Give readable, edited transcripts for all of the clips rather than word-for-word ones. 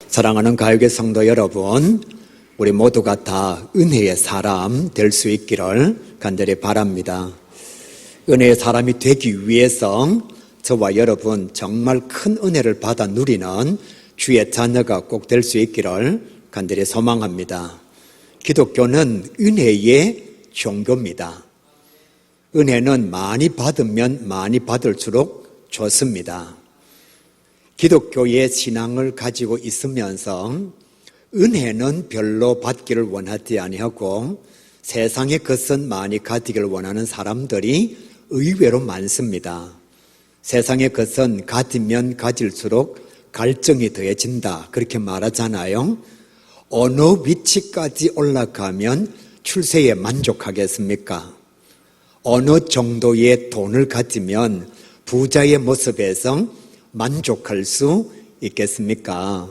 사랑하는 가요계 성도 여러분, 우리 모두가 다 은혜의 사람 될 수 있기를 간절히 바랍니다. 은혜의 사람이 되기 위해서 저와 여러분 정말 큰 은혜를 받아 누리는 주의 자녀가 꼭 될 수 있기를 간절히 소망합니다. 기독교는 은혜의 종교입니다. 은혜는 많이 받으면 많이 받을수록 좋습니다. 기독교의 신앙을 가지고 있으면서 은혜는 별로 받기를 원하지 아니하고 세상의 것은 많이 가지기를 원하는 사람들이 의외로 많습니다. 세상의 것은 가지면 가질수록 갈증이 더해진다 그렇게 말하잖아요. 어느 위치까지 올라가면 출세에 만족하겠습니까? 어느 정도의 돈을 가지면 부자의 모습에서 만족할 수 있겠습니까?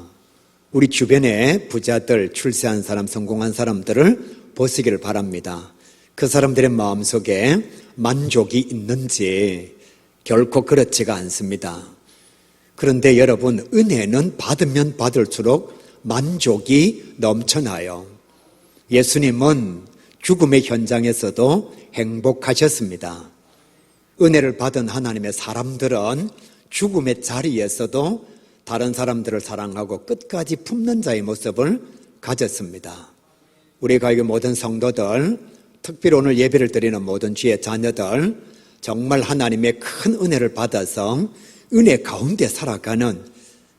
우리 주변에 부자들, 출세한 사람, 성공한 사람들을 보시기를 바랍니다. 그 사람들의 마음속에 만족이 있는지 결코 그렇지가 않습니다. 그런데 여러분, 은혜는 받으면 받을수록 만족이 넘쳐나요. 예수님은 죽음의 현장에서도 행복하셨습니다. 은혜를 받은 하나님의 사람들은 죽음의 자리에서도 다른 사람들을 사랑하고 끝까지 품는 자의 모습을 가졌습니다. 우리 가요계 모든 성도들, 특별히 오늘 예배를 드리는 모든 주의 자녀들, 정말 하나님의 큰 은혜를 받아서 은혜 가운데 살아가는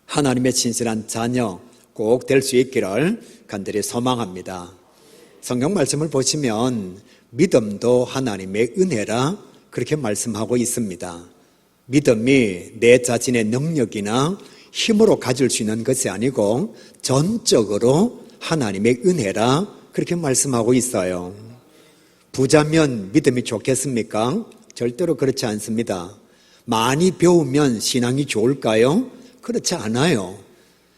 하나님의 신실한 자녀 꼭 될 수 있기를 간절히 소망합니다. 성경 말씀을 보시면 믿음도 하나님의 은혜라 그렇게 말씀하고 있습니다. 믿음이 내 자신의 능력이나 힘으로 가질 수 있는 것이 아니고 전적으로 하나님의 은혜라 그렇게 말씀하고 있어요. 부자면 믿음이 좋겠습니까? 절대로 그렇지 않습니다. 많이 배우면 신앙이 좋을까요? 그렇지 않아요.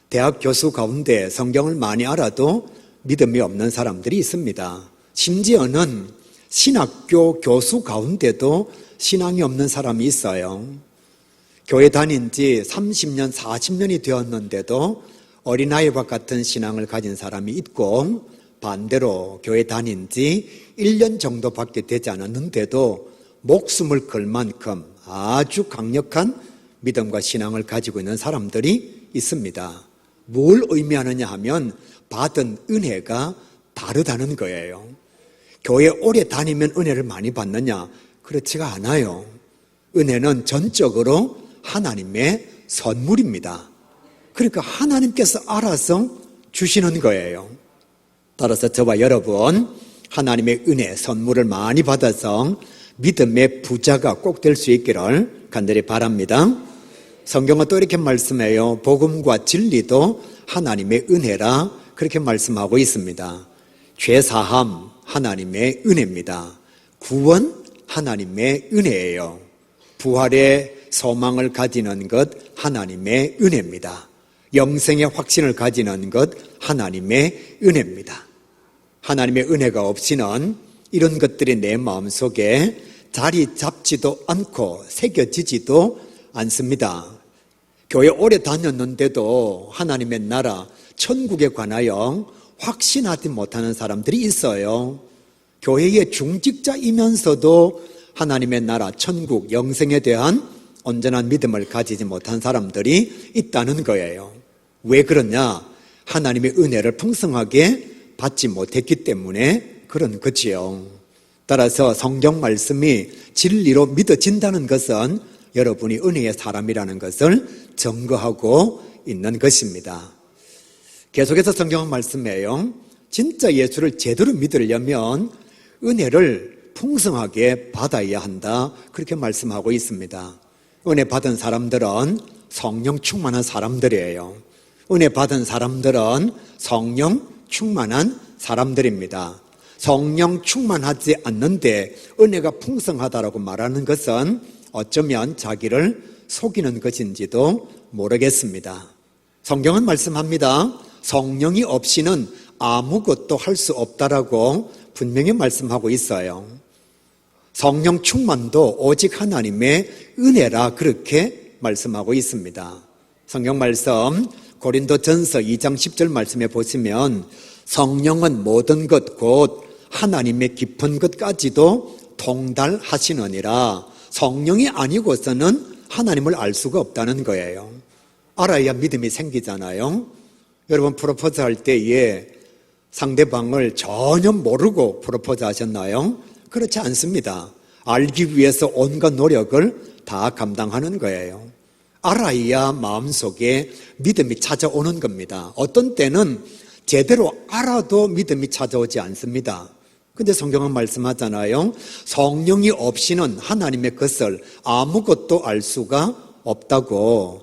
대학 교수 가운데 성경을 많이 알아도 믿음이 없는 사람들이 있습니다. 심지어는 신학교 교수 가운데도 신앙이 없는 사람이 있어요. 교회 다닌 지 30년, 40년이 되었는데도 어린아이와 같은 신앙을 가진 사람이 있고, 반대로 교회 다닌 지 1년 정도밖에 되지 않았는데도 목숨을 걸 만큼 아주 강력한 믿음과 신앙을 가지고 있는 사람들이 있습니다. 뭘 의미하느냐 하면 받은 은혜가 다르다는 거예요. 교회 오래 다니면 은혜를 많이 받느냐? 그렇지가 않아요. 은혜는 전적으로 하나님의 선물입니다. 그러니까 하나님께서 알아서 주시는 거예요. 따라서 저와 여러분, 하나님의 은혜, 선물을 많이 받아서 믿음의 부자가 꼭 될 수 있기를 간절히 바랍니다. 성경은 또 이렇게 말씀해요. 복음과 진리도 하나님의 은혜라 그렇게 말씀하고 있습니다. 죄사함 하나님의 은혜입니다. 구원 하나님의 은혜예요. 부활의 소망을 가지는 것 하나님의 은혜입니다. 영생의 확신을 가지는 것 하나님의 은혜입니다. 하나님의 은혜가 없이는 이런 것들이 내 마음속에 자리 잡지도 않고 새겨지지도 않습니다. 교회 오래 다녔는데도 하나님의 나라, 천국에 관하여 확신하지 못하는 사람들이 있어요. 교회의 중직자이면서도 하나님의 나라, 천국, 영생에 대한 온전한 믿음을 가지지 못한 사람들이 있다는 거예요. 왜 그러냐? 하나님의 은혜를 풍성하게 받지 못했기 때문에 그런 거지요. 따라서 성경 말씀이 진리로 믿어진다는 것은 여러분이 은혜의 사람이라는 것을 증거하고 있는 것입니다. 계속해서 성경은 말씀해요. 진짜 예수를 제대로 믿으려면 은혜를 풍성하게 받아야 한다 그렇게 말씀하고 있습니다. 은혜 받은 사람들은 성령 충만한 사람들이에요. 은혜 받은 사람들은 성령 충만한 사람들입니다. 성령 충만하지 않는데 은혜가 풍성하다라고 말하는 것은 어쩌면 자기를 속이는 것인지도 모르겠습니다. 성경은 말씀합니다. 성령이 없이는 아무것도 할 수 없다라고 분명히 말씀하고 있어요. 성령 충만도 오직 하나님의 은혜라 그렇게 말씀하고 있습니다. 성경 말씀 고린도전서 2장 10절 말씀에 보시면 성령은 모든 것 곧 하나님의 깊은 것까지도 통달하시느니라. 성령이 아니고서는 하나님을 알 수가 없다는 거예요. 알아야 믿음이 생기잖아요. 여러분 프로포즈 할 때에 상대방을 전혀 모르고 프로포즈 하셨나요? 그렇지 않습니다. 알기 위해서 온갖 노력을 다 감당하는 거예요. 알아야 마음속에 믿음이 찾아오는 겁니다. 어떤 때는 제대로 알아도 믿음이 찾아오지 않습니다. 근데 성경은 말씀하잖아요. 성령이 없이는 하나님의 것을 아무것도 알 수가 없다고.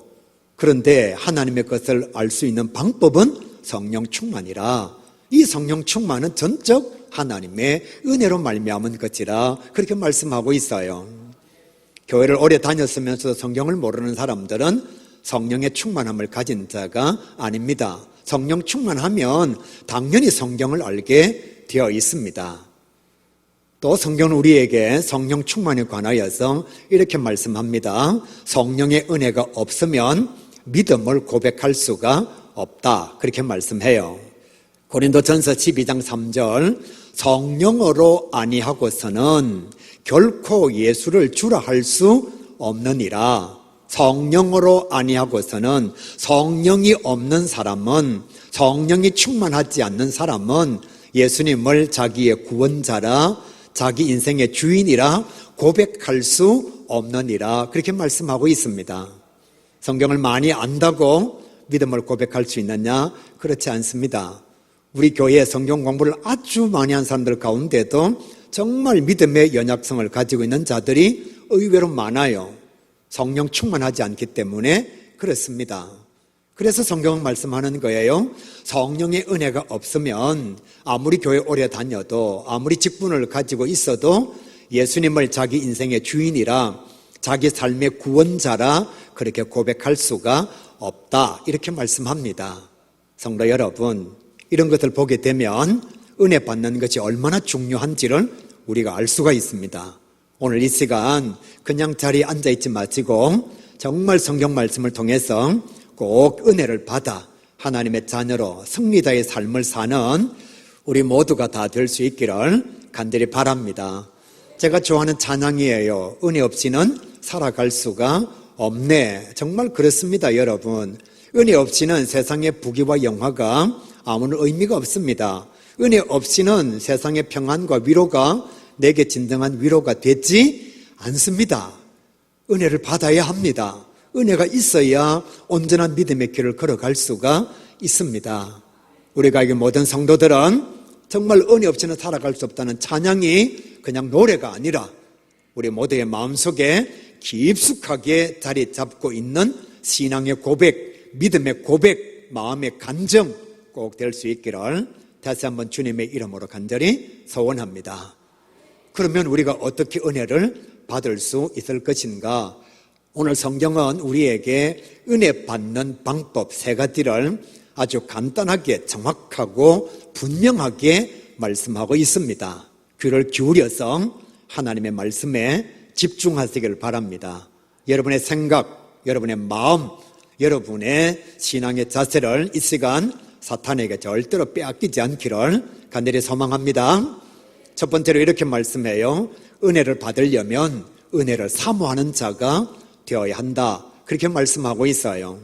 그런데 하나님의 것을 알 수 있는 방법은 성령 충만이라. 이 성령 충만은 전적 하나님의 은혜로 말미암은 것이라 그렇게 말씀하고 있어요. 교회를 오래 다녔으면서도 성경을 모르는 사람들은 성령의 충만함을 가진 자가 아닙니다. 성령 충만하면 당연히 성경을 알게 되어 있습니다. 또 성경은 우리에게 성령 충만에 관하여서 이렇게 말씀합니다. 성령의 은혜가 없으면 믿음을 고백할 수가 없다. 그렇게 말씀해요. 고린도전서 12장 3절 성령으로 아니하고서는 결코 예수를 주라 할 수 없느니라. 성령으로 아니하고서는 성령이 없는 사람은 성령이 충만하지 않는 사람은 예수님을 자기의 구원자라 자기 인생의 주인이라 고백할 수 없느니라. 그렇게 말씀하고 있습니다. 성경을 많이 안다고 믿음을 고백할 수 있느냐? 그렇지 않습니다. 우리 교회에 성경 공부를 아주 많이 한 사람들 가운데도 정말 믿음의 연약성을 가지고 있는 자들이 의외로 많아요. 성령 충만하지 않기 때문에 그렇습니다. 그래서 성경은 말씀하는 거예요. 성령의 은혜가 없으면 아무리 교회 오래 다녀도 아무리 직분을 가지고 있어도 예수님을 자기 인생의 주인이라 자기 삶의 구원자라 그렇게 고백할 수가 없다. 이렇게 말씀합니다. 성도 여러분, 이런 것을 보게 되면 은혜 받는 것이 얼마나 중요한지를 우리가 알 수가 있습니다. 오늘 이 시간 그냥 자리에 앉아있지 마시고 정말 성경 말씀을 통해서 꼭 은혜를 받아 하나님의 자녀로 승리자의 삶을 사는 우리 모두가 다 될 수 있기를 간절히 바랍니다. 제가 좋아하는 찬양이에요. 은혜 없이는 살아갈 수가 없네. 정말 그렇습니다, 여러분. 은혜 없이는 세상의 부귀와 영화가 아무런 의미가 없습니다. 은혜 없이는 세상의 평안과 위로가 내게 진정한 위로가 되지 않습니다. 은혜를 받아야 합니다. 은혜가 있어야 온전한 믿음의 길을 걸어갈 수가 있습니다. 우리가 이 모든 성도들은 정말 은혜 없이는 살아갈 수 없다는 찬양이 그냥 노래가 아니라 우리 모두의 마음속에 깊숙하게 자리 잡고 있는 신앙의 고백, 믿음의 고백, 마음의 간증 꼭 될 수 있기를 다시 한번 주님의 이름으로 간절히 소원합니다. 그러면 우리가 어떻게 은혜를 받을 수 있을 것인가? 오늘 성경은 우리에게 은혜 받는 방법 3가지를 아주 간단하게 정확하고 분명하게 말씀하고 있습니다. 귀를 기울여서 하나님의 말씀에 집중하시기를 바랍니다. 여러분의 생각, 여러분의 마음, 여러분의 신앙의 자세를 이 시간 사탄에게 절대로 빼앗기지 않기를 간절히 소망합니다. 첫 번째로 이렇게 말씀해요. 은혜를 받으려면 은혜를 사모하는 자가 되어야 한다. 그렇게 말씀하고 있어요.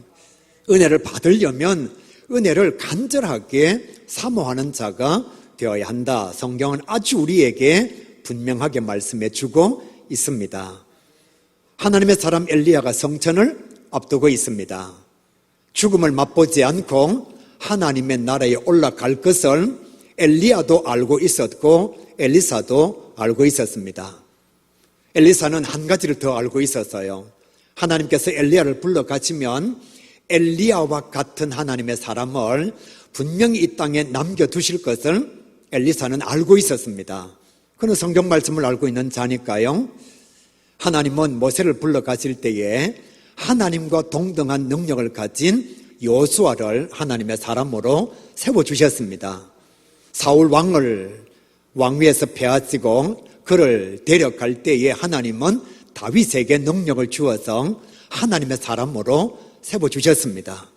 은혜를 받으려면 은혜를 간절하게 사모하는 자가 되어야 한다. 성경은 아주 우리에게 분명하게 말씀해 주고 있습니다. 하나님의 사람 엘리야가 성천을 앞두고 있습니다. 죽음을 맛보지 않고 하나님의 나라에 올라갈 것을 엘리야도 알고 있었고 엘리사도 알고 있었습니다. 엘리사는 한 가지를 더 알고 있었어요. 하나님께서 엘리야를 불러가시면 엘리야와 같은 하나님의 사람을 분명히 이 땅에 남겨두실 것을 엘리사는 알고 있었습니다. 그는 성경 말씀을 알고 있는 자니까요. 하나님은 모세를 불러가실 때에 하나님과 동등한 능력을 가진 여호수아를 하나님의 사람으로 세워주셨습니다. 사울 왕을 왕위에서 폐하시고 그를 데려갈 때에 하나님은 다윗에게 능력을 주어서 하나님의 사람으로 세워주셨습니다.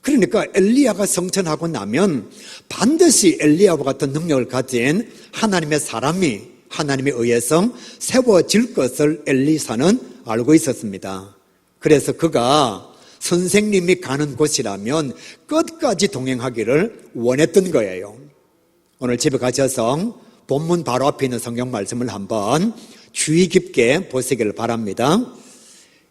그러니까 엘리야가 성천하고 나면 반드시 엘리야와 같은 능력을 가진 하나님의 사람이 하나님에 의해서 세워질 것을 엘리사는 알고 있었습니다. 그래서 그가 선생님이 가는 곳이라면 끝까지 동행하기를 원했던 거예요. 오늘 집에 가셔서 본문 바로 앞에 있는 성경 말씀을 한번 주의 깊게 보시기를 바랍니다.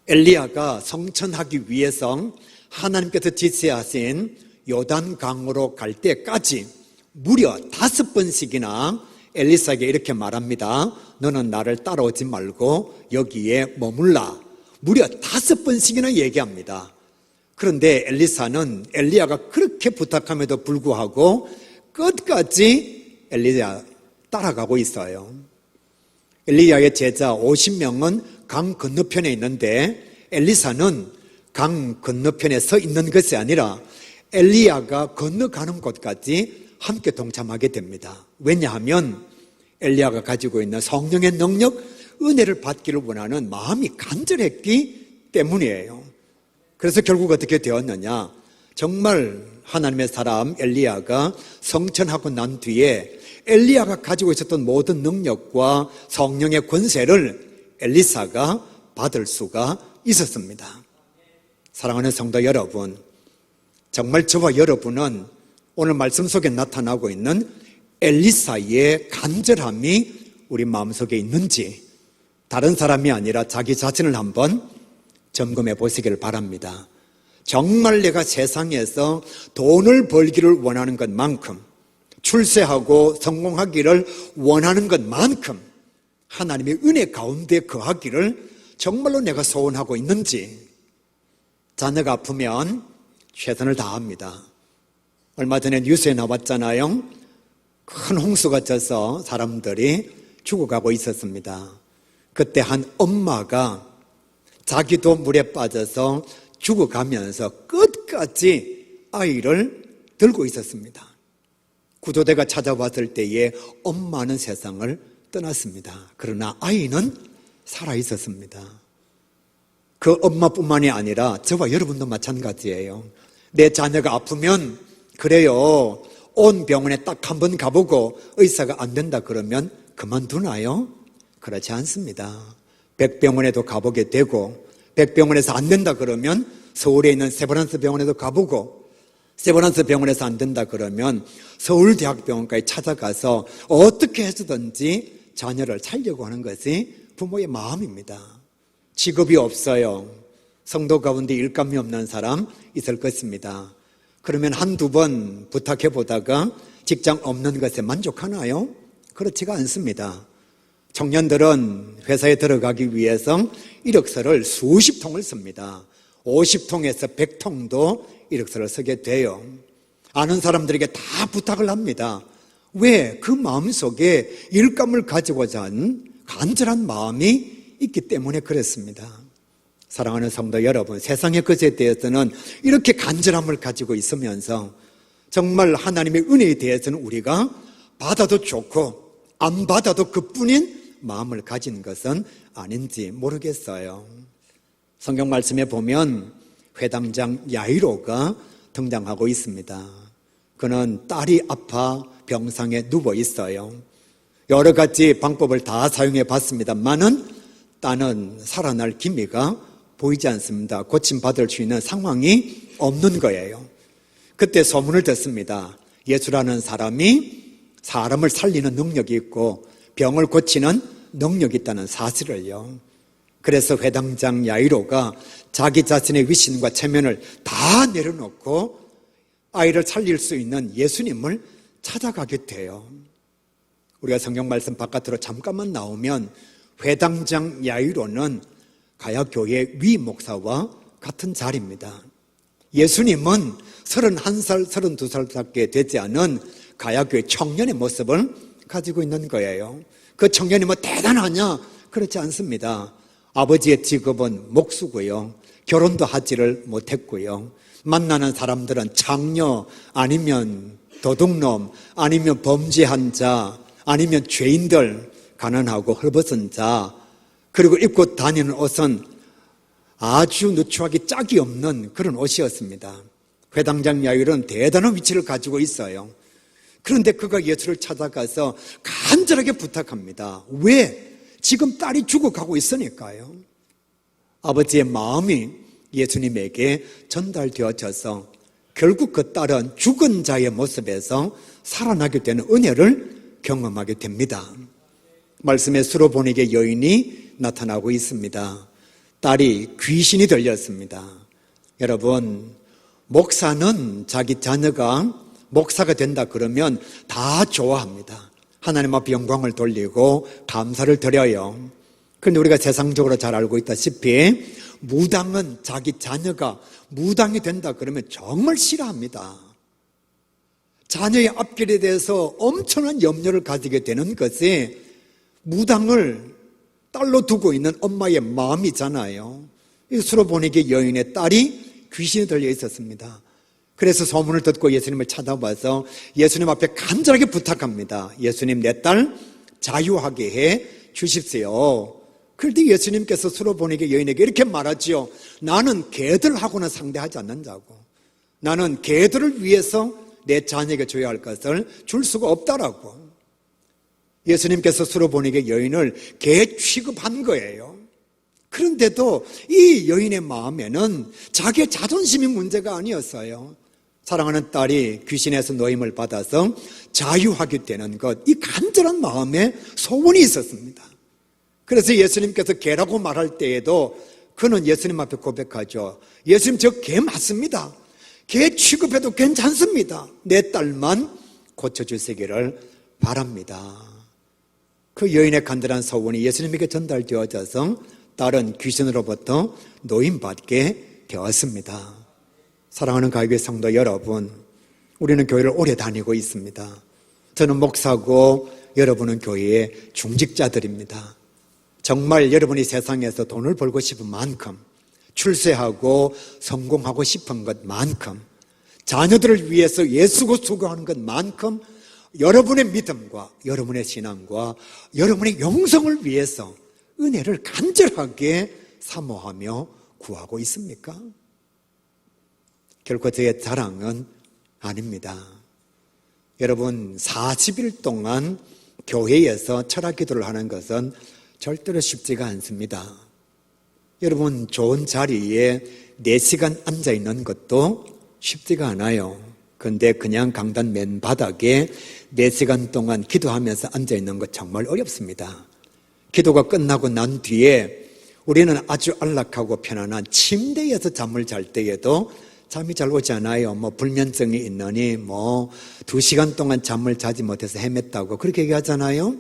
엘리야가 성천하기 위해서 하나님께서 지시하신 요단강으로 갈 때까지 무려 5번씩이나 엘리사에게 이렇게 말합니다. 너는 나를 따라오지 말고 여기에 머물라. 무려 5번씩이나 얘기합니다. 그런데 엘리사는 엘리야가 그렇게 부탁함에도 불구하고 끝까지 엘리야 따라가고 있어요. 엘리야의 제자 50명은 강 건너편에 있는데 엘리사는 강 건너편에 서 있는 것이 아니라 엘리야가 건너가는 곳까지 함께 동참하게 됩니다. 왜냐하면 엘리야가 가지고 있는 성령의 능력, 은혜를 받기를 원하는 마음이 간절했기 때문이에요. 그래서 결국 어떻게 되었느냐? 정말 하나님의 사람 엘리야가 성천하고 난 뒤에 엘리야가 가지고 있었던 모든 능력과 성령의 권세를 엘리사가 받을 수가 있었습니다. 사랑하는 성도 여러분, 정말 저와 여러분은 오늘 말씀 속에 나타나고 있는 엘리사의 간절함이 우리 마음속에 있는지 다른 사람이 아니라 자기 자신을 한번 점검해 보시기를 바랍니다. 정말 내가 세상에서 돈을 벌기를 원하는 것만큼, 출세하고 성공하기를 원하는 것만큼 하나님의 은혜 가운데 거하기를 정말로 내가 소원하고 있는지, 자녀가 아프면 최선을 다합니다. 얼마 전에 뉴스에 나왔잖아요. 큰 홍수가 져서 사람들이 죽어가고 있었습니다. 그때 한 엄마가 자기도 물에 빠져서 죽어가면서 끝까지 아이를 들고 있었습니다. 구조대가 찾아왔을 때에 엄마는 세상을 떠났습니다. 그러나 아이는 살아 있었습니다. 그 엄마뿐만이 아니라 저와 여러분도 마찬가지예요. 내 자녀가 아프면 그래요, 온 병원에 딱 한 번 가보고 의사가 안 된다 그러면 그만두나요? 그렇지 않습니다. 백병원에도 가보게 되고, 백병원에서 안 된다 그러면 서울에 있는 세브란스 병원에도 가보고, 세브란스 병원에서 안 된다 그러면 서울대학병원까지 찾아가서 어떻게 해서든지 자녀를 살려고 하는 것이 부모의 마음입니다. 직업이 없어요. 성도 가운데 일감이 없는 사람 있을 것입니다. 그러면 한두 번 부탁해 보다가 직장 없는 것에 만족하나요? 그렇지가 않습니다. 청년들은 회사에 들어가기 위해서 이력서를 수십 통을 씁니다. 50통에서 100통도 이력서를 쓰게 돼요. 아는 사람들에게 다 부탁을 합니다. 왜? 그 마음속에 일감을 가지고자 하는 간절한 마음이 있기 때문에 그렇습니다. 사랑하는 성도 여러분, 세상의 것에 대해서는 이렇게 간절함을 가지고 있으면서 정말 하나님의 은혜에 대해서는 우리가 받아도 좋고 안 받아도 그뿐인 마음을 가진 것은 아닌지 모르겠어요. 성경 말씀에 보면 회당장 야이로가 등장하고 있습니다. 그는 딸이 아파 병상에 누워 있어요. 여러 가지 방법을 다 사용해 봤습니다만은 딸은 살아날 기미가 보이지 않습니다. 고침받을 수 있는 상황이 없는 거예요. 그때 소문을 듣습니다. 예수라는 사람이 사람을 살리는 능력이 있고 병을 고치는 능력이 있다는 사실을요. 그래서 회당장 야이로가 자기 자신의 위신과 체면을 다 내려놓고 아이를 살릴 수 있는 예수님을 찾아가게 돼요. 우리가 성경 말씀 바깥으로 잠깐만 나오면 회당장 야이로는 가야교회 위 목사와 같은 자리입니다. 예수님은 31살, 32살밖에 되지 않은 가야교회 청년의 모습을 가지고 있는 거예요. 그 청년이 뭐 대단하냐? 그렇지 않습니다. 아버지의 직업은 목수고요. 결혼도 하지를 못했고요. 만나는 사람들은 장녀, 아니면 도둑놈, 아니면 범죄한 자, 아니면 죄인들, 가난하고 헐벗은 자, 그리고 입고 다니는 옷은 아주 누추하게 짝이 없는 그런 옷이었습니다. 회당장 야일은 대단한 위치를 가지고 있어요. 그런데 그가 예수를 찾아가서 간절하게 부탁합니다. 왜? 지금 딸이 죽어가고 있으니까요. 아버지의 마음이 예수님에게 전달되어져서 결국 그 딸은 죽은 자의 모습에서 살아나게 되는 은혜를 경험하게 됩니다. 말씀에 수로보니게 여인이 나타나고 있습니다. 딸이 귀신이 들렸습니다. 여러분, 목사는 자기 자녀가 목사가 된다 그러면 다 좋아합니다. 하나님 앞에 영광을 돌리고 감사를 드려요. 그런데 우리가 세상적으로 잘 알고 있다시피 무당은 자기 자녀가 무당이 된다 그러면 정말 싫어합니다. 자녀의 앞길에 대해서 엄청난 염려를 가지게 되는 것이 무당을 딸로 두고 있는 엄마의 마음이잖아요. 수로보니게 여인의 딸이 귀신이 들려 있었습니다. 그래서 소문을 듣고 예수님을 찾아와서 예수님 앞에 간절하게 부탁합니다. 예수님, 내 딸 자유하게 해 주십시오. 그런데 예수님께서 수로보니게 여인에게 이렇게 말하지요. 나는 개들하고는 상대하지 않는다고. 나는 개들을 위해서 내 자녀에게 줘야 할 것을 줄 수가 없다라고. 예수님께서 수로보니게 여인을 개 취급한 거예요. 그런데도 이 여인의 마음에는 자기의 자존심이 문제가 아니었어요. 사랑하는 딸이 귀신에서 노임을 받아서 자유하게 되는 것, 이 간절한 마음에 소원이 있었습니다. 그래서 예수님께서 개라고 말할 때에도 그는 예수님 앞에 고백하죠. 예수님, 저 개 맞습니다. 개 취급해도 괜찮습니다. 내 딸만 고쳐주시기를 바랍니다. 그 여인의 간절한 소원이 예수님에게 전달되어져서 딸은 귀신으로부터 노임받게 되었습니다. 사랑하는 가요교회 성도 여러분, 우리는 교회를 오래 다니고 있습니다. 저는 목사고 여러분은 교회의 중직자들입니다. 정말 여러분이 세상에서 돈을 벌고 싶은 만큼, 출세하고 성공하고 싶은 것만큼, 자녀들을 위해서 예수고 수고하는 것만큼 여러분의 믿음과 여러분의 신앙과 여러분의 영성을 위해서 은혜를 간절하게 사모하며 구하고 있습니까? 결코 저의 자랑은 아닙니다. 여러분, 40일 동안 교회에서 철학 기도를 하는 것은 절대로 쉽지가 않습니다. 여러분, 좋은 자리에 4시간 앉아있는 것도 쉽지가 않아요. 그런데 그냥 강단 맨 바닥에 4시간 동안 기도하면서 앉아있는 것 정말 어렵습니다. 기도가 끝나고 난 뒤에 우리는 아주 안락하고 편안한 침대에서 잠을 잘 때에도 잠이 잘 오지 않아요. 불면증이 있느니 2시간 동안 잠을 자지 못해서 헤맸다고 그렇게 얘기하잖아요.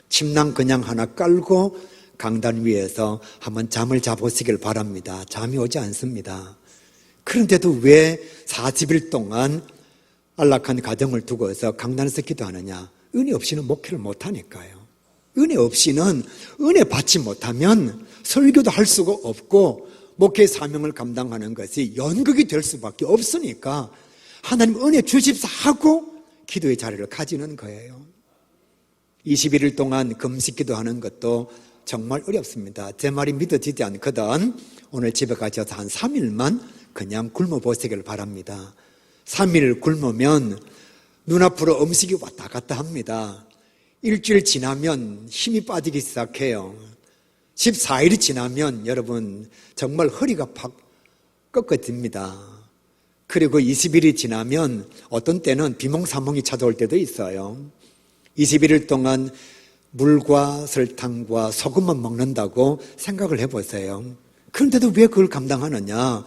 침낭 그냥 하나 깔고 강단 위에서 한번 잠을 자보시길 바랍니다. 잠이 오지 않습니다. 그런데도 왜 40일 동안 안락한 가정을 두고서 강단에서 기도하느냐? 은혜 없이는 목회를 못하니까요. 은혜 없이는 은혜 받지 못하면 설교도 할 수가 없고 목회의 사명을 감당하는 것이 연극이 될 수밖에 없으니까 하나님 은혜 주십사 하고 기도의 자리를 가지는 거예요. 21일 동안 금식 기도하는 것도 정말 어렵습니다. 제 말이 믿어지지 않거든 오늘 집에 가셔서 한 3일만 그냥 굶어보시길 바랍니다. 3일 굶으면 눈앞으로 음식이 왔다 갔다 합니다. 일주일 지나면 힘이 빠지기 시작해요. 14일이 지나면 여러분 정말 허리가 팍 꺾어집니다. 그리고 20일이 지나면 어떤 때는 비몽사몽이 찾아올 때도 있어요. 21일 동안 물과 설탕과 소금만 먹는다고 생각을 해보세요. 그런데도 왜 그걸 감당하느냐?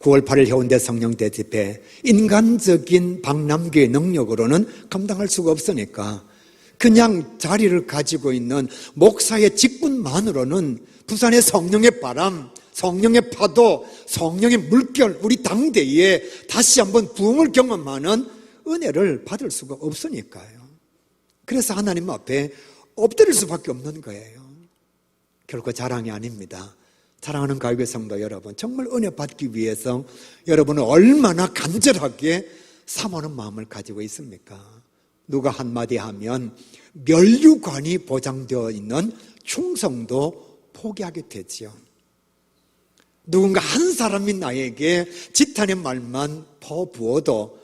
9월 8일 해운대 성령대 집회, 인간적인 박남규의 능력으로는 감당할 수가 없으니까 그냥 자리를 가지고 있는 목사의 직분만으로는 부산의 성령의 바람, 성령의 파도, 성령의 물결, 우리 당대에 다시 한번 부흥을 경험하는 은혜를 받을 수가 없으니까요. 그래서 하나님 앞에 엎드릴 수밖에 없는 거예요. 결코 자랑이 아닙니다. 사랑하는 가요교회 성도 여러분, 정말 은혜 받기 위해서 여러분은 얼마나 간절하게 사모하는 마음을 가지고 있습니까? 누가 한마디 하면 면류관이 보장되어 있는 충성도 포기하게 되지요. 누군가 한 사람이 나에게 지탄의 말만 퍼부어도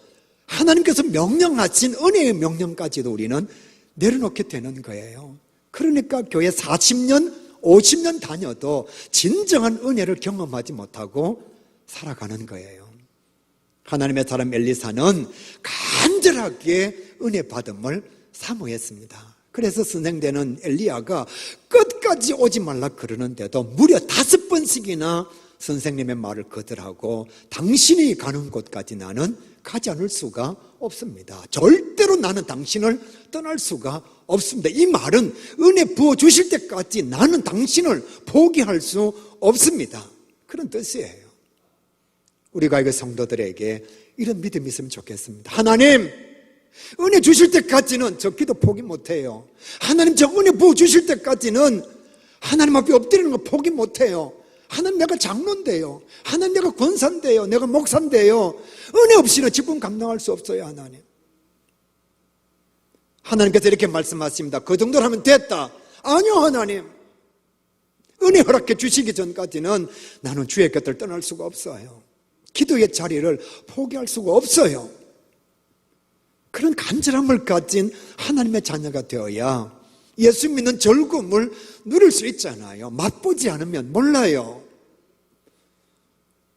하나님께서 명령하신 은혜의 명령까지도 우리는 내려놓게 되는 거예요. 그러니까 교회 40년, 50년 다녀도 진정한 은혜를 경험하지 못하고 살아가는 거예요. 하나님의 사람 엘리사는 간절하게 은혜 받음을 사모했습니다. 그래서 선생되는 엘리야가 끝까지 오지 말라 그러는데도 무려 5번씩이나 선생님의 말을 거절하고 당신이 가는 곳까지 나는 가지 않을 수가 없습니다. 절대로 나는 당신을 떠날 수가 없습니다. 이 말은 은혜 부어주실 때까지 나는 당신을 포기할 수 없습니다. 그런 뜻이에요. 우리가 이 성도들에게 이런 믿음이 있으면 좋겠습니다. 하나님, 은혜 주실 때까지는 저 기도 포기 못해요. 하나님, 저 은혜 부어주실 때까지는 하나님 앞에 엎드리는 거 포기 못해요. 하나님, 내가 장로인데요. 하나님, 내가 권사인데요. 내가 목사인데요. 은혜 없이는 직분 감당할 수 없어요. 하나님. 하나님께서 이렇게 말씀하십니다. 그 정도로 하면 됐다. 아니요, 하나님. 은혜 허락해 주시기 전까지는 나는 주의 곁을 떠날 수가 없어요. 기도의 자리를 포기할 수가 없어요. 그런 간절함을 가진 하나님의 자녀가 되어야 예수 믿는 즐거움을 누릴 수 있잖아요. 맛보지 않으면 몰라요.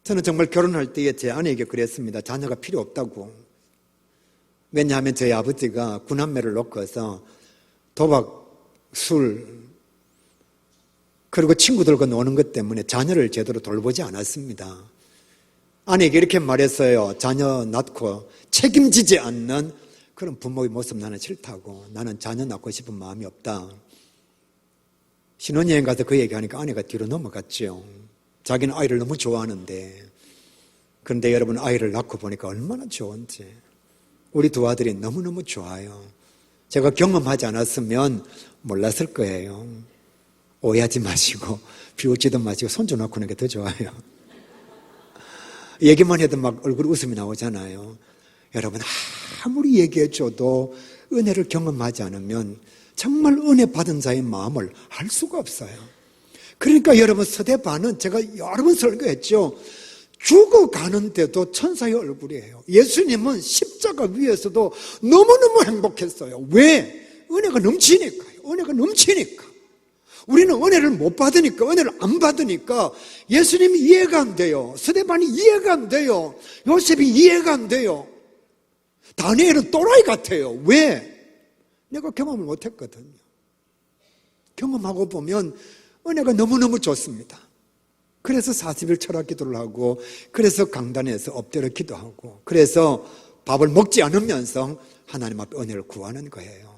저는 정말 결혼할 때에 제 아내에게 그랬습니다. 자녀가 필요 없다고. 왜냐하면 저희 아버지가 구남매를 놓고서 도박, 술, 그리고 친구들과 노는 것 때문에 자녀를 제대로 돌보지 않았습니다. 아내에게 이렇게 말했어요. 자녀 낳고 책임지지 않는 그런 부모의 모습 나는 싫다고. 나는 자녀 낳고 싶은 마음이 없다. 신혼여행 가서 그 얘기하니까 아내가 뒤로 넘어갔죠. 자기는 아이를 너무 좋아하는데. 그런데 여러분, 아이를 낳고 보니까 얼마나 좋은지. 우리 두 아들이 너무너무 좋아요. 제가 경험하지 않았으면 몰랐을 거예요. 오해하지 마시고 비웃지도 마시고 손주 놓고 하는 게 더 좋아요. 얘기만 해도 막 얼굴 웃음이 나오잖아요. 여러분, 아무리 얘기해줘도 은혜를 경험하지 않으면 정말 은혜 받은 자의 마음을 알 수가 없어요. 그러니까 여러분, 서대반은 제가 여러 번 설교했죠. 죽어가는데도 천사의 얼굴이에요. 예수님은 십자가 위에서도 너무너무 행복했어요. 왜? 은혜가 넘치니까요. 은혜가 넘치니까. 우리는 은혜를 못 받으니까, 은혜를 안 받으니까 예수님이 이해가 안 돼요. 스데반이 이해가 안 돼요. 요셉이 이해가 안 돼요. 다니엘은 또라이 같아요. 왜? 내가 경험을 못 했거든요. 경험하고 보면 은혜가 너무너무 좋습니다. 그래서 40일 철학 기도를 하고, 그래서 강단에서 엎드려 기도하고, 그래서 밥을 먹지 않으면서 하나님 앞에 은혜를 구하는 거예요.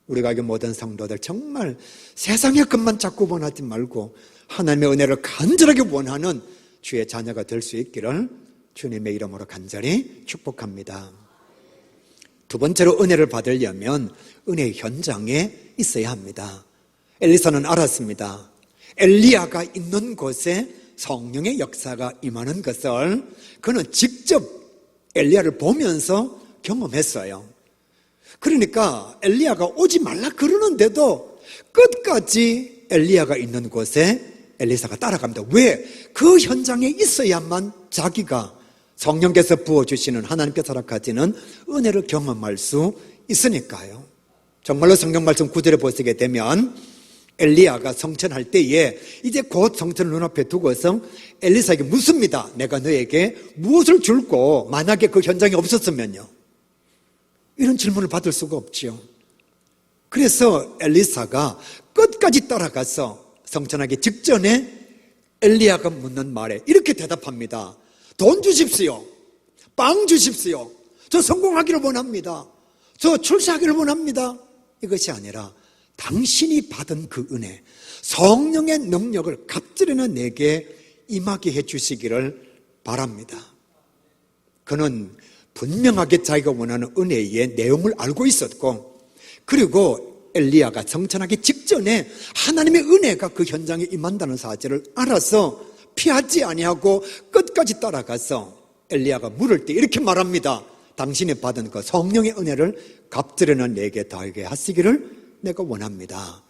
우리가 이 모든 성도들 정말 세상의 것만 자꾸 원하지 말고 하나님의 은혜를 간절하게 원하는 주의 자녀가 될 수 있기를 주님의 이름으로 간절히 축복합니다. 두 번째로 은혜를 받으려면 은혜의 현장에 있어야 합니다. 엘리사는 알았습니다. 엘리야가 있는 곳에 성령의 역사가 임하는 것을 그는 직접 엘리야를 보면서 경험했어요. 그러니까 엘리야가 오지 말라 그러는데도 끝까지 엘리야가 있는 곳에 엘리사가 따라갑니다. 왜? 그 현장에 있어야만 자기가 성령께서 부어주시는 하나님께서 허락하시는 은혜를 경험할 수 있으니까요. 정말로 성경 말씀 9절에 보시게 되면 엘리야가 성천할 때에 이제 곧 성천을 눈앞에 두고서 엘리사에게 묻습니다. 내가 너에게 무엇을 줄고 만약에 그 현장에 없었으면요. 이런 질문을 받을 수가 없지요. 그래서 엘리사가 끝까지 따라가서 성천하기 직전에 엘리야가 묻는 말에 이렇게 대답합니다. 돈 주십시오. 빵 주십시오. 저 성공하기를 원합니다. 저 출세하기를 원합니다. 이것이 아니라 당신이 받은 그 은혜, 성령의 능력을 갑절에는 내게 임하게 해주시기를 바랍니다. 그는 분명하게 자기가 원하는 은혜의 내용을 알고 있었고, 그리고 엘리야가 성천하기 직전에 하나님의 은혜가 그 현장에 임한다는 사실을 알아서 피하지 아니하고 끝까지 따라가서 엘리야가 물을 때 이렇게 말합니다. 당신이 받은 그 성령의 은혜를 갑절에는 내게 더하게 하시기를 내가 원합니다.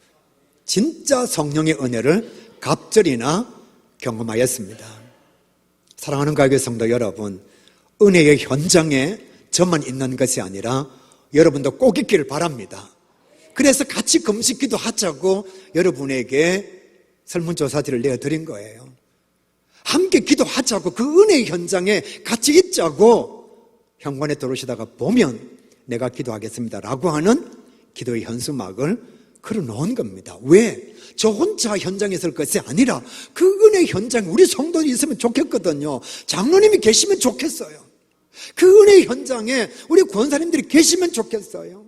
진짜 성령의 은혜를 갑절이나 경험하였습니다. 사랑하는 가교회 성도 여러분, 은혜의 현장에 저만 있는 것이 아니라 여러분도 꼭 있기를 바랍니다. 그래서 같이 금식기도 하자고 여러분에게 설문조사지를 내어드린 거예요. 함께 기도하자고, 그 은혜의 현장에 같이 있자고 현관에 들어오시다가 보면 내가 기도하겠습니다 라고 하는 기도의 현수막을 걸어놓은 겁니다. 왜? 저 혼자 현장에 있을 것이 아니라 그 은혜의 현장에 우리 성도들이 있으면 좋겠거든요. 장로님이 계시면 좋겠어요. 그 은혜의 현장에 우리 권사님들이 계시면 좋겠어요.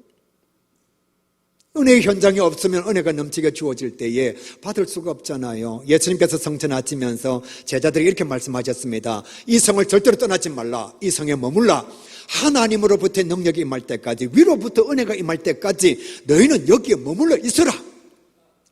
은혜의 현장이 없으면 은혜가 넘치게 주어질 때에 받을 수가 없잖아요. 예수님께서 성전하시면서 제자들이 이렇게 말씀하셨습니다. 이 성을 절대로 떠나지 말라. 이 성에 머물라. 하나님으로부터 능력이 임할 때까지, 위로부터 은혜가 임할 때까지 너희는 여기에 머물러 있어라.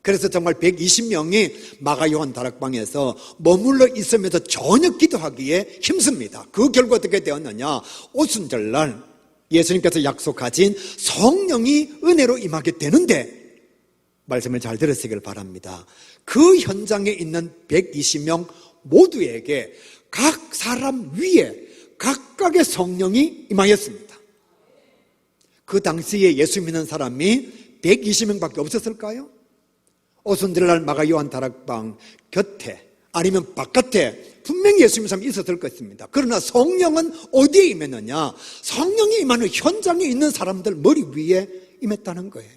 그래서 정말 120명이 마가 요한 다락방에서 머물러 있으면서 전혀 기도하기에 힘씁니다. 그 결과 어떻게 되었느냐? 오순절날 예수님께서 약속하신 성령이 은혜로 임하게 되는데, 말씀을 잘 들으시길 바랍니다. 그 현장에 있는 120명 모두에게 각 사람 위에 각각의 성령이 임하였습니다. 그 당시에 예수 믿는 사람이 120명밖에 없었을까요? 오순절날 마가 요한 다락방 곁에 아니면 바깥에 분명히 예수 믿는 사람이 있었을 것입니다. 그러나 성령은 어디에 임했느냐? 성령이 임하는 현장에 있는 사람들 머리 위에 임했다는 거예요.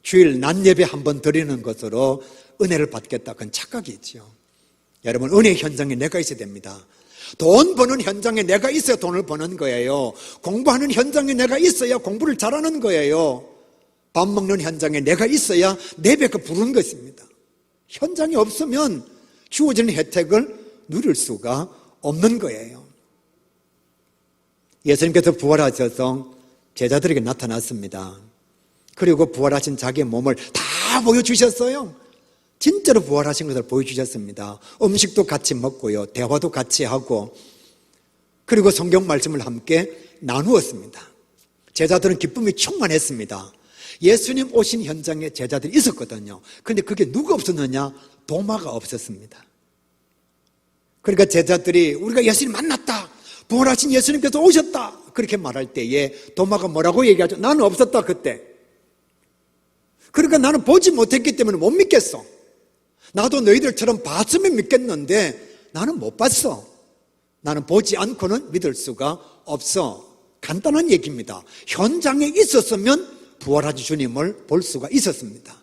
주일 낮 예배 한번 드리는 것으로 은혜를 받겠다, 그건 착각이죠. 여러분, 은혜 현장에 내가 있어야 됩니다. 돈 버는 현장에 내가 있어야 돈을 버는 거예요. 공부하는 현장에 내가 있어야 공부를 잘하는 거예요. 밥 먹는 현장에 내가 있어야 내 배가 부르는 것입니다. 현장이 없으면 주어지는 혜택을 누릴 수가 없는 거예요. 예수님께서 부활하셔서 제자들에게 나타났습니다. 그리고 부활하신 자기의 몸을 다 보여주셨어요. 진짜로 부활하신 것을 보여주셨습니다. 음식도 같이 먹고요, 대화도 같이 하고, 그리고 성경 말씀을 함께 나누었습니다. 제자들은 기쁨이 충만했습니다. 예수님 오신 현장에 제자들이 있었거든요. 그런데 그게 누가 없었느냐? 도마가 없었습니다. 그러니까 제자들이 우리가 예수님 만났다, 부활하신 예수님께서 오셨다, 그렇게 말할 때에 도마가 뭐라고 얘기하죠? 나는 없었다 그때. 그러니까 나는 보지 못했기 때문에 못 믿겠어. 나도 너희들처럼 봤으면 믿겠는데 나는 못 봤어. 나는 보지 않고는 믿을 수가 없어. 간단한 얘기입니다. 현장에 있었으면 부활하신 주님을 볼 수가 있었습니다.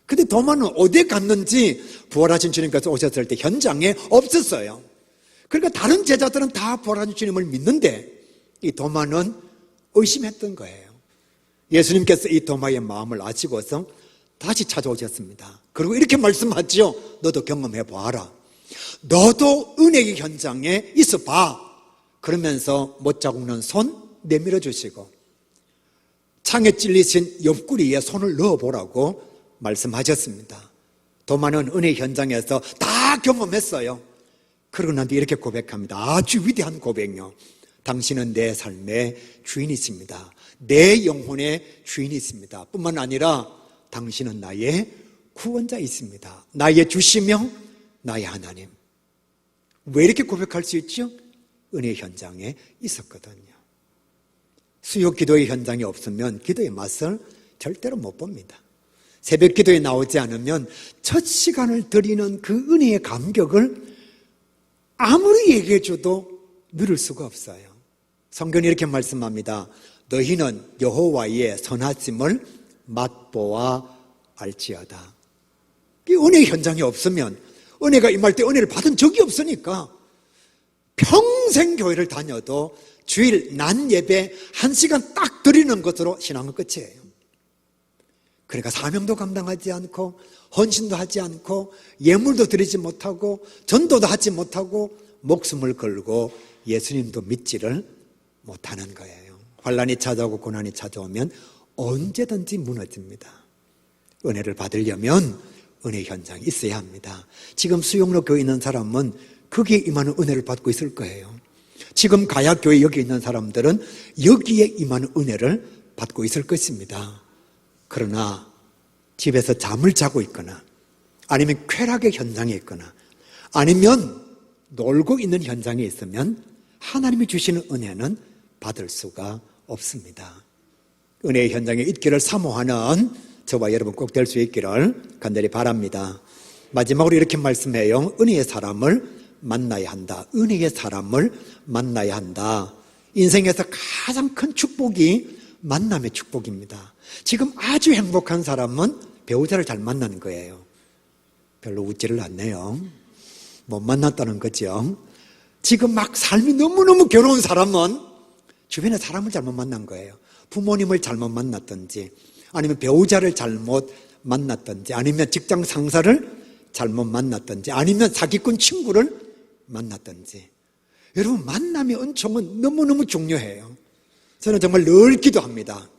근데 도마는 어디에 갔는지 부활하신 주님께서 오셨을 때 현장에 없었어요. 그러니까 다른 제자들은 다 부활하신 주님을 믿는데 이 도마는 의심했던 거예요. 예수님께서 이 도마의 마음을 아시고서 다시 찾아오셨습니다. 그리고 이렇게 말씀하죠. 너도 경험해 보아라. 너도 은혜의 현장에 있어 봐. 그러면서 못 자국는 손 내밀어 주시고 창에 찔리신 옆구리에 손을 넣어보라고 말씀하셨습니다. 도마는 은혜 현장에서 다 경험했어요. 그러고 난 뒤에 이렇게 고백합니다. 아주 위대한 고백요. 당신은 내 삶의 주인이십니다. 내 영혼의 주인이십니다. 뿐만 아니라 당신은 나의 구원자이십니다. 나의 주시며 나의 하나님. 왜 이렇게 고백할 수 있죠? 은혜 현장에 있었거든요. 수요 기도의 현장이 없으면 기도의 맛을 절대로 못 봅니다. 새벽 기도에 나오지 않으면 첫 시간을 드리는 그 은혜의 감격을 아무리 얘기해줘도 누릴 수가 없어요. 성경이 이렇게 말씀합니다. 너희는 여호와의 선하심을 맛보아 알지어다. 이 은혜의 현장이 없으면, 은혜가 임할 때 은혜를 받은 적이 없으니까 평생 교회를 다녀도 주일 낮 예배 1시간 딱 드리는 것으로 신앙은 끝이에요. 그러니까 사명도 감당하지 않고 헌신도 하지 않고 예물도 드리지 못하고 전도도 하지 못하고 목숨을 걸고 예수님도 믿지를 못하는 거예요. 환난이 찾아오고 고난이 찾아오면 언제든지 무너집니다. 은혜를 받으려면 은혜 현장이 있어야 합니다. 지금 수용로 교회에 있는 사람은 거기에 임하는 은혜를 받고 있을 거예요. 지금 가야교회 여기 있는 사람들은 여기에 임하는 은혜를 받고 있을 것입니다. 그러나 집에서 잠을 자고 있거나 아니면 쾌락의 현장에 있거나 아니면 놀고 있는 현장에 있으면 하나님이 주시는 은혜는 받을 수가 없습니다. 은혜의 현장에 있기를 사모하는 저와 여러분 꼭 될 수 있기를 간절히 바랍니다. 마지막으로 이렇게 말씀해요. 은혜의 사람을 만나야 한다. 은혜의 사람을 만나야 한다. 인생에서 가장 큰 축복이 만남의 축복입니다. 지금 아주 행복한 사람은 배우자를 잘 만나는 거예요. 별로 웃지를 않네요. 못 만났다는 거죠. 지금 막 삶이 너무너무 괴로운 사람은 주변에 사람을 잘못 만난 거예요. 부모님을 잘못 만났든지 아니면 배우자를 잘못 만났든지 아니면 직장 상사를 잘못 만났든지 아니면 사기꾼 친구를 만났든지. 여러분, 만남의 은총은 너무너무 중요해요. 저는 정말 늘 기도합니다.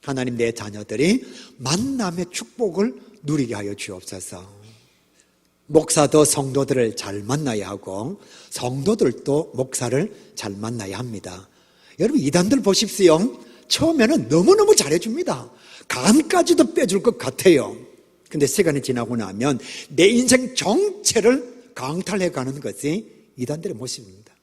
하나님, 내 자녀들이 만남의 축복을 누리게 하여 주옵소서. 목사도 성도들을 잘 만나야 하고 성도들도 목사를 잘 만나야 합니다. 여러분, 이단들 보십시오. 처음에는 너무너무 잘해줍니다. 간까지도 빼줄 것 같아요. 근데 시간이 지나고 나면 내 인생 정체를 강탈해가는 것이 이단들의 모습입니다.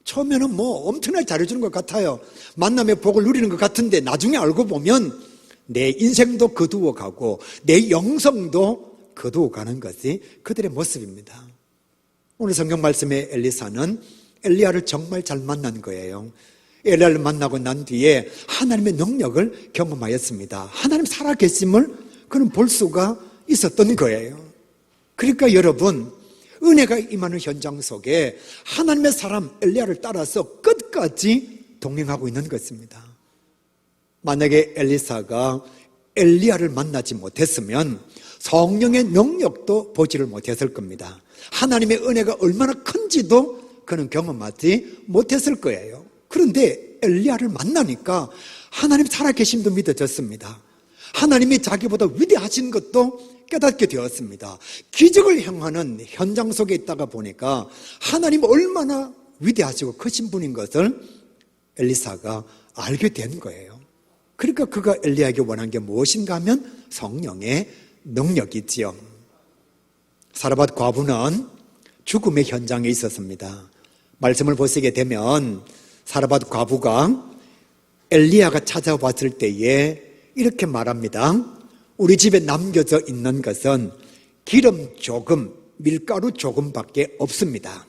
처음에는 뭐 엄청나게 잘해주는 것 같아요. 만남의 복을 누리는 것 같은데 나중에 알고 보면 내 인생도 거두어가고 내 영성도 거두어가는 것이 그들의 모습입니다. 오늘 성경 말씀의 엘리사는 엘리야를 정말 잘 만난 거예요. 엘리야를 만나고 난 뒤에 하나님의 능력을 경험하였습니다. 하나님 살아계심을 그는 볼 수가 있었던 거예요. 그러니까 여러분, 은혜가 임하는 현장 속에 하나님의 사람 엘리야를 따라서 끝까지 동행하고 있는 것입니다. 만약에 엘리사가 엘리야를 만나지 못했으면 성령의 능력도 보지를 못했을 겁니다. 하나님의 은혜가 얼마나 큰지도 그는 경험하지 못했을 거예요. 그런데 엘리야를 만나니까 하나님 살아계심도 믿어졌습니다. 하나님이 자기보다 위대하신 것도 깨닫게 되었습니다. 기적을 행하는 현장 속에 있다가 보니까 하나님 얼마나 위대하시고 크신 분인 것을 엘리사가 알게 된 거예요. 그러니까 그가 엘리야에게 원한 게 무엇인가 하면 성령의 능력이지요. 사르밧 과부는 죽음의 현장에 있었습니다. 말씀을 보시게 되면 사르밧 과부가 엘리야가 찾아왔을 때에 이렇게 말합니다. 우리 집에 남겨져 있는 것은 기름 조금, 밀가루 조금밖에 없습니다.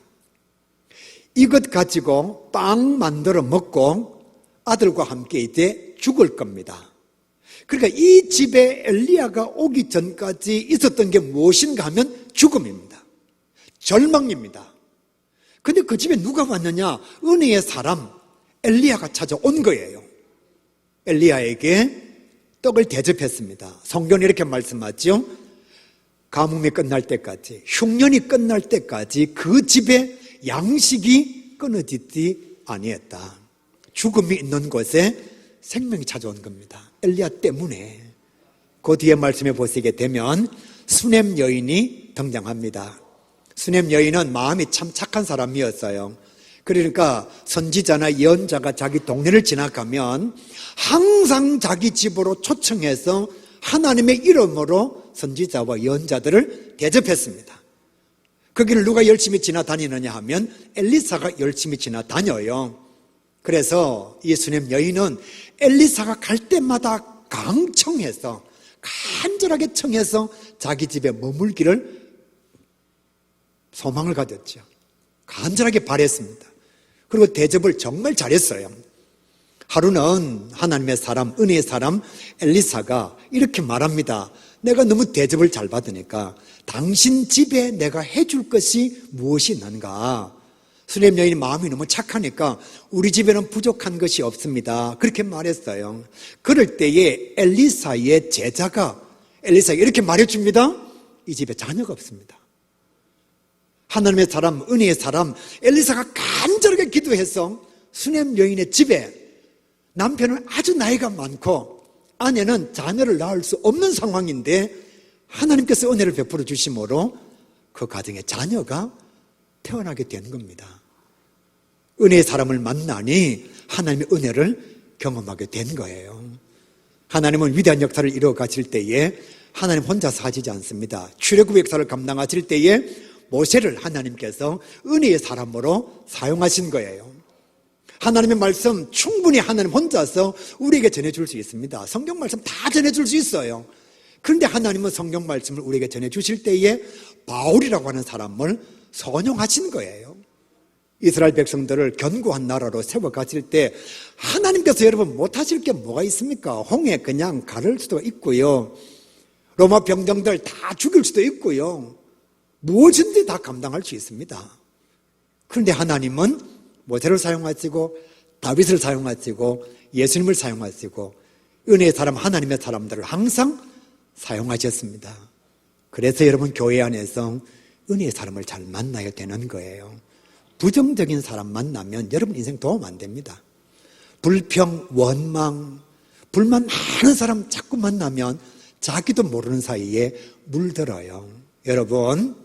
이것 가지고 빵 만들어 먹고 아들과 함께 이제 죽을 겁니다. 그러니까 이 집에 엘리야가 오기 전까지 있었던 게 무엇인가 하면 죽음입니다. 절망입니다. 근데 그 집에 누가 왔느냐? 은혜의 사람 엘리야가 찾아온 거예요. 엘리야에게 떡을 대접했습니다. 성경이 이렇게 말씀하죠. 가뭄이 끝날 때까지, 흉년이 끝날 때까지 그 집에 양식이 끊어지지 아니했다. 죽음이 있는 곳에 생명이 찾아온 겁니다. 엘리야 때문에. 그 뒤에 말씀해 보시게 되면 수넴 여인이 등장합니다. 수넴 여인은 마음이 참 착한 사람이었어요. 그러니까 선지자나 예언자가 자기 동네를 지나가면 항상 자기 집으로 초청해서 하나님의 이름으로 선지자와 예언자들을 대접했습니다. 거기를 누가 열심히 지나다니느냐 하면 엘리사가 열심히 지나다녀요. 그래서 이 수넴 여인은 엘리사가 갈 때마다 간절하게 청해서 자기 집에 머물기를 소망을 가졌죠. 간절하게 바랬습니다. 그리고 대접을 정말 잘했어요. 하루는 하나님의 사람, 은혜의 사람 엘리사가 이렇게 말합니다. 내가 너무 대접을 잘 받으니까 당신 집에 내가 해줄 것이 무엇이 있는가? 수넴 여인이 마음이 너무 착하니까 우리 집에는 부족한 것이 없습니다. 그렇게 말했어요. 그럴 때에 엘리사의 제자가 엘리사에게 이렇게 말해줍니다. 이 집에 자녀가 없습니다. 하나님의 사람, 은혜의 사람 엘리사가 간절하게 기도해서 수넴 여인의 집에 남편은 아주 나이가 많고 아내는 자녀를 낳을 수 없는 상황인데 하나님께서 은혜를 베풀어 주심으로 그 가정에 자녀가 태어나게 된 겁니다. 은혜의 사람을 만나니 하나님의 은혜를 경험하게 된 거예요. 하나님은 위대한 역사를 이루어 가실 때에 하나님 혼자서 하시지 않습니다. 출애굽 역사를 감당하실 때에 모세를 하나님께서 은혜의 사람으로 사용하신 거예요. 하나님의 말씀 충분히 하나님 혼자서 우리에게 전해줄 수 있습니다. 성경 말씀 다 전해줄 수 있어요. 그런데 하나님은 성경 말씀을 우리에게 전해주실 때에 바울이라고 하는 사람을 선용하신 거예요. 이스라엘 백성들을 견고한 나라로 세워가실 때 하나님께서 여러분 못하실 게 뭐가 있습니까? 홍해 그냥 가를 수도 있고요, 로마 병정들 다 죽일 수도 있고요, 무엇인지 다 감당할 수 있습니다. 그런데 하나님은 모세를 사용하시고 다윗을 사용하시고 예수님을 사용하시고 은혜의 사람 하나님의 사람들을 항상 사용하셨습니다. 그래서 여러분 교회 안에서 은혜의 사람을 잘 만나야 되는 거예요. 부정적인 사람 만나면 여러분 인생 도움 안 됩니다. 불평, 원망, 불만 많은 사람 자꾸 만나면 자기도 모르는 사이에 물들어요. 여러분,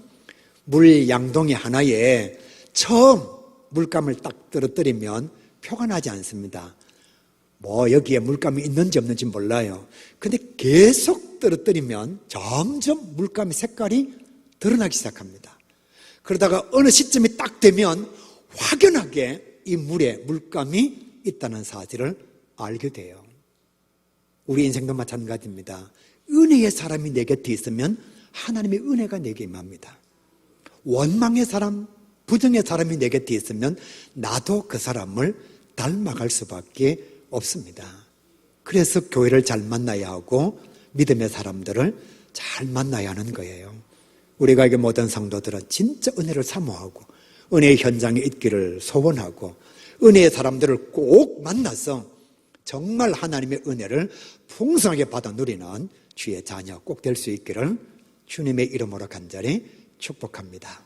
물 양동이 하나에 처음 물감을 딱 떨어뜨리면 표가 나지 않습니다. 뭐 여기에 물감이 있는지 없는지 몰라요. 근데 계속 떨어뜨리면 점점 물감의 색깔이 드러나기 시작합니다. 그러다가 어느 시점이 딱 되면 확연하게 이 물에 물감이 있다는 사실을 알게 돼요. 우리 인생도 마찬가지입니다. 은혜의 사람이 내 곁에 있으면 하나님의 은혜가 내게 임합니다. 원망의 사람, 부정의 사람이 내 곁에 있으면 나도 그 사람을 닮아갈 수밖에 없습니다. 그래서 교회를 잘 만나야 하고 믿음의 사람들을 잘 만나야 하는 거예요. 우리가 이게 모든 성도들은 진짜 은혜를 사모하고 은혜의 현장에 있기를 소원하고 은혜의 사람들을 꼭 만나서 정말 하나님의 은혜를 풍성하게 받아 누리는 주의 자녀 꼭 될 수 있기를 주님의 이름으로 간절히 축복합니다.